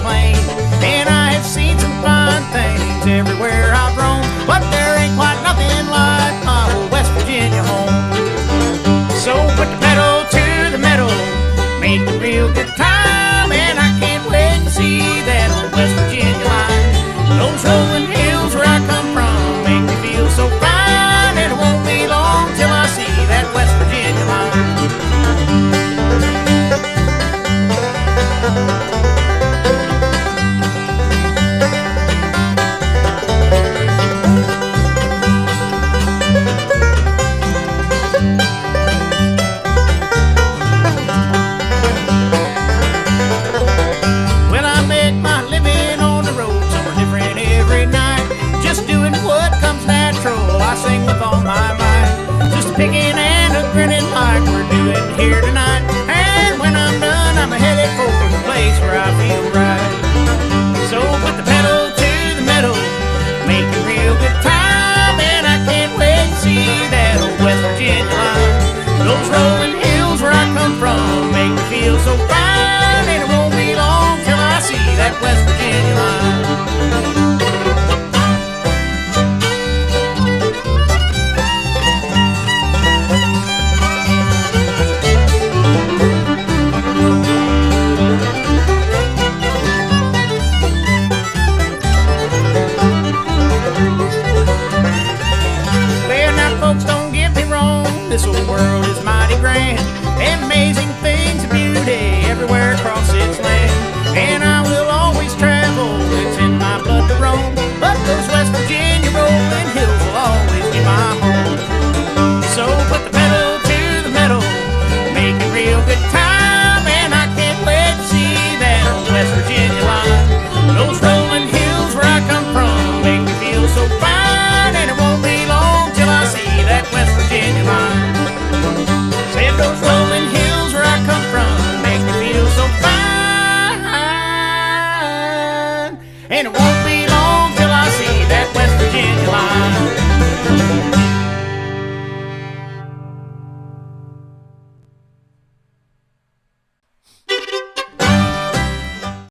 plain. And I have seen some fine things everywhere I've roamed, but there ain't quite nothing like my old West Virginia home. So put the pedal to the metal, make a real good time, and I can't wait to see that old West Virginia line. Those rolling hills where I come from make me feel so fine, and it won't be long till I see that West Virginia line. Well, I make my living on the road, somewhere different every night, just doing what comes natural. I sing with all my might, just a picking and a grinning like we're doing here tonight. And when I'm done, I'm headed for the place where I feel right.